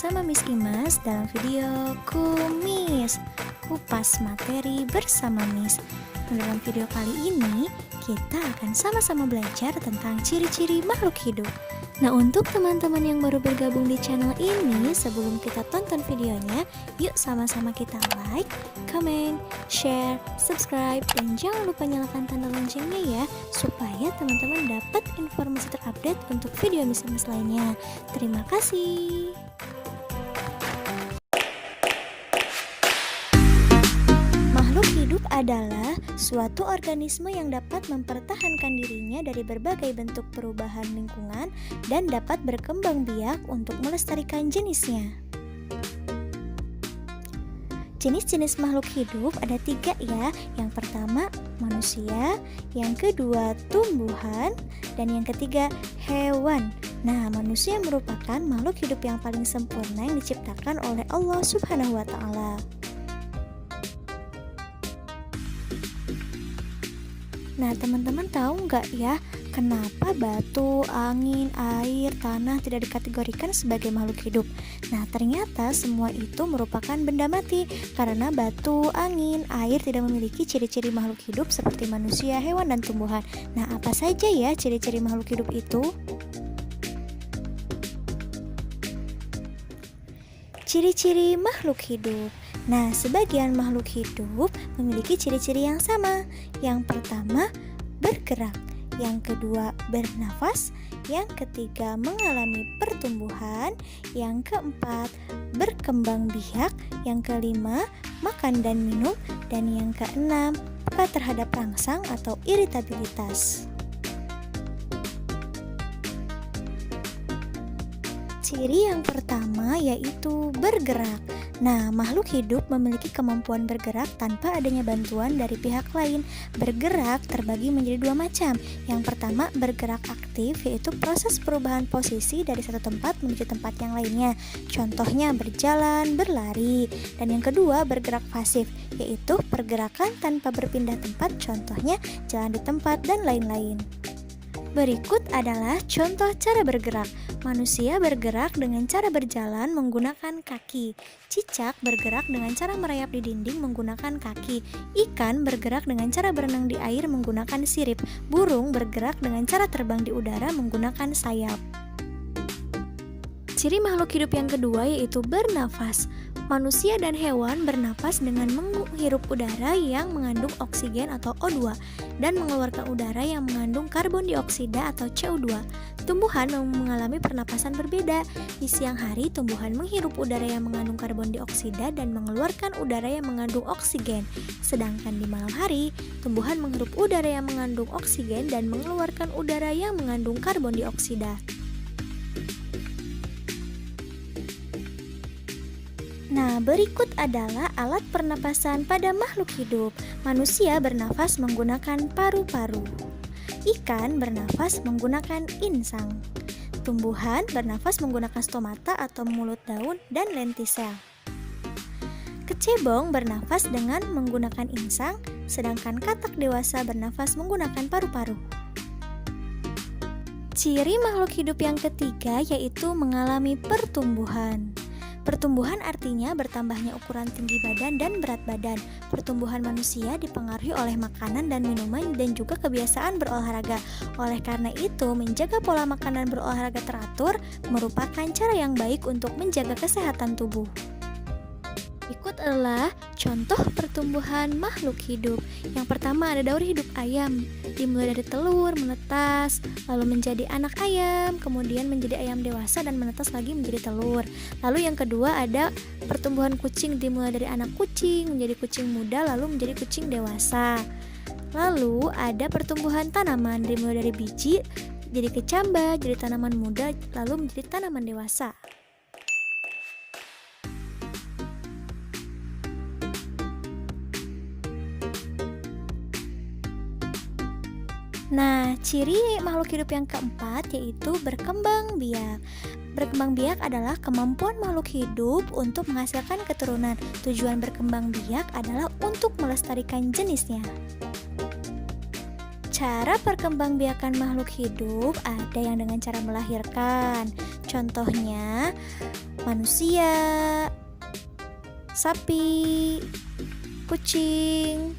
bersama Miss Imas dalam video Kumis, kupas materi bersama Miss. Dalam video kali ini, kita akan sama-sama belajar tentang ciri-ciri makhluk hidup. Nah, untuk teman-teman yang baru bergabung di channel ini, sebelum kita tonton videonya, yuk sama-sama kita like, comment, share, subscribe, dan jangan lupa nyalakan tanda loncengnya ya, supaya teman-teman dapat informasi terupdate untuk video Miss lainnya. Terima kasih. Makhluk hidup adalah suatu organisme yang dapat mempertahankan dirinya dari berbagai bentuk perubahan lingkungan dan dapat berkembang biak untuk melestarikan jenisnya. Jenis-jenis makhluk hidup ada 3 ya. Yang pertama manusia, yang kedua tumbuhan, dan yang ketiga hewan. Nah, manusia merupakan makhluk hidup yang paling sempurna yang diciptakan oleh Allah Subhanahu wa Ta'ala. Nah, teman-teman tahu nggak ya, kenapa batu, angin, air, tanah tidak dikategorikan sebagai makhluk hidup? Nah, ternyata semua itu merupakan benda mati, karena batu, angin, air tidak memiliki ciri-ciri makhluk hidup seperti manusia, hewan, dan tumbuhan. Nah, apa saja ya ciri-ciri makhluk hidup itu? Ciri-ciri makhluk hidup. Nah, sebagian makhluk hidup memiliki ciri-ciri yang sama. Yang pertama, bergerak. Yang kedua, bernafas. Yang ketiga, mengalami pertumbuhan. Yang keempat, berkembang biak. Yang kelima, makan dan minum. Dan yang keenam, peka terhadap rangsang atau iritabilitas. Ciri yang pertama yaitu bergerak. Nah, makhluk hidup memiliki kemampuan bergerak tanpa adanya bantuan dari pihak lain. Bergerak terbagi menjadi 2 macam. Yang pertama, bergerak aktif, yaitu proses perubahan posisi dari satu tempat menuju tempat yang lainnya. Contohnya berjalan, berlari. Dan yang kedua, bergerak pasif, yaitu pergerakan tanpa berpindah tempat, contohnya jalan di tempat dan lain-lain. Berikut adalah contoh cara bergerak. Manusia bergerak dengan cara berjalan menggunakan kaki. Cicak bergerak dengan cara merayap di dinding menggunakan kaki. Ikan bergerak dengan cara berenang di air menggunakan sirip. Burung bergerak dengan cara terbang di udara menggunakan sayap. Ciri makhluk hidup yang kedua yaitu bernafas. Manusia dan hewan bernafas dengan menghirup udara yang mengandung oksigen atau O2 dan mengeluarkan udara yang mengandung karbon dioksida atau CO2. Tumbuhan mengalami pernapasan berbeda. Di siang hari, tumbuhan menghirup udara yang mengandung karbon dioksida dan mengeluarkan udara yang mengandung oksigen. Sedangkan di malam hari, tumbuhan menghirup udara yang mengandung oksigen dan mengeluarkan udara yang mengandung karbon dioksida. Nah, berikut adalah alat pernapasan pada makhluk hidup. Manusia bernafas menggunakan paru-paru. Ikan bernafas menggunakan insang. Tumbuhan bernafas menggunakan stomata atau mulut daun dan lentisel. Kecebong bernafas dengan menggunakan insang, sedangkan katak dewasa bernafas menggunakan paru-paru. Ciri makhluk hidup yang ketiga yaitu mengalami pertumbuhan. Pertumbuhan artinya bertambahnya ukuran tinggi badan dan berat badan. Pertumbuhan manusia dipengaruhi oleh makanan dan minuman dan juga kebiasaan berolahraga. Oleh karena itu, menjaga pola makan dan berolahraga teratur merupakan cara yang baik untuk menjaga kesehatan tubuh. Berikut adalah contoh pertumbuhan makhluk hidup. Yang pertama ada daur hidup ayam. Dimulai dari telur, menetas, lalu menjadi anak ayam, kemudian menjadi ayam dewasa dan menetas lagi menjadi telur. Lalu yang kedua ada pertumbuhan kucing, dimulai dari anak kucing, menjadi kucing muda, lalu menjadi kucing dewasa. Lalu ada pertumbuhan tanaman, dimulai dari biji, jadi kecambah, jadi tanaman muda, lalu menjadi tanaman dewasa. Nah, ciri makhluk hidup yang keempat yaitu berkembang biak. Berkembang biak adalah kemampuan makhluk hidup untuk menghasilkan keturunan. Tujuan berkembang biak adalah untuk melestarikan jenisnya. Cara perkembangbiakan makhluk hidup ada yang dengan cara melahirkan. Contohnya, manusia, sapi, kucing,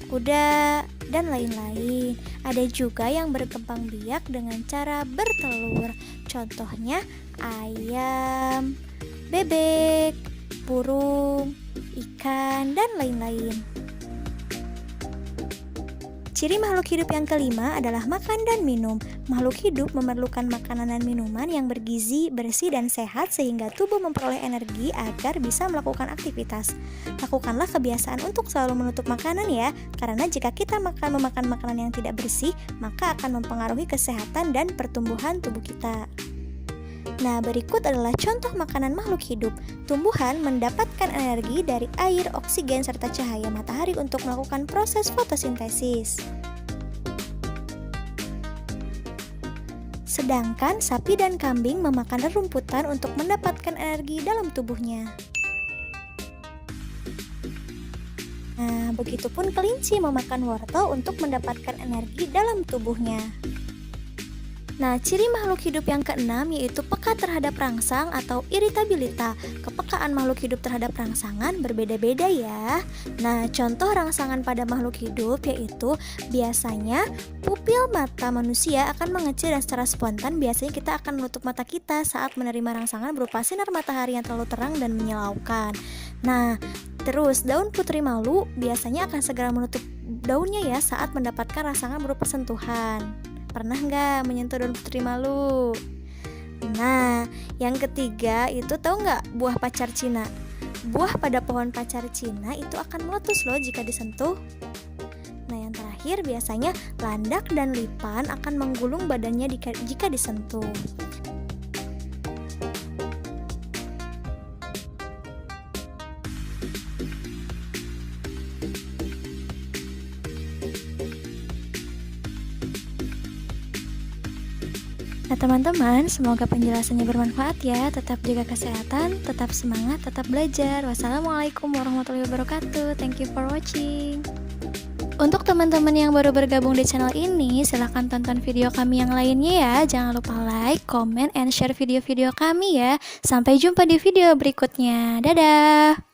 kuda, dan lain-lain. Ada juga yang berkembang biak dengan cara bertelur. Contohnya ayam, bebek, burung, ikan, dan lain-lain. Ciri makhluk hidup yang kelima adalah makan dan minum. Makhluk hidup memerlukan makanan dan minuman yang bergizi, bersih, dan sehat sehingga tubuh memperoleh energi agar bisa melakukan aktivitas. Lakukanlah kebiasaan untuk selalu menutup makanan ya, karena jika kita memakan makanan yang tidak bersih, maka akan mempengaruhi kesehatan dan pertumbuhan tubuh kita. Nah, berikut adalah contoh makanan makhluk hidup. Tumbuhan mendapatkan energi dari air, oksigen, serta cahaya matahari untuk melakukan proses fotosintesis. Sedangkan sapi dan kambing memakan rerumputan untuk mendapatkan energi dalam tubuhnya. Nah, begitupun kelinci memakan wortel untuk mendapatkan energi dalam tubuhnya. Nah, ciri makhluk hidup yang keenam yaitu peka terhadap rangsang atau iritabilitas. Kepekaan makhluk hidup terhadap rangsangan berbeda-beda ya. Nah, contoh rangsangan pada makhluk hidup yaitu biasanya pupil mata manusia akan mengecil dan secara spontan biasanya kita akan menutup mata kita saat menerima rangsangan berupa sinar matahari yang terlalu terang dan menyilaukan. Nah, terus daun putri malu biasanya akan segera menutup daunnya ya saat mendapatkan rangsangan berupa sentuhan. Pernah nggak menyentuh daun putri malu? Nah, yang ketiga itu tahu nggak buah pacar Cina? Buah pada pohon pacar Cina itu akan meletus loh jika disentuh. Nah, yang terakhir biasanya landak dan lipan akan menggulung badannya jika disentuh. Nah teman-teman, semoga penjelasannya bermanfaat ya. Tetap jaga kesehatan, tetap semangat, tetap belajar. Wassalamualaikum warahmatullahi wabarakatuh. Thank you for watching. Untuk teman-teman yang baru bergabung di channel ini, silahkan tonton video kami yang lainnya ya. Jangan lupa like, comment, and share video-video kami ya. Sampai jumpa di video berikutnya. Dadah!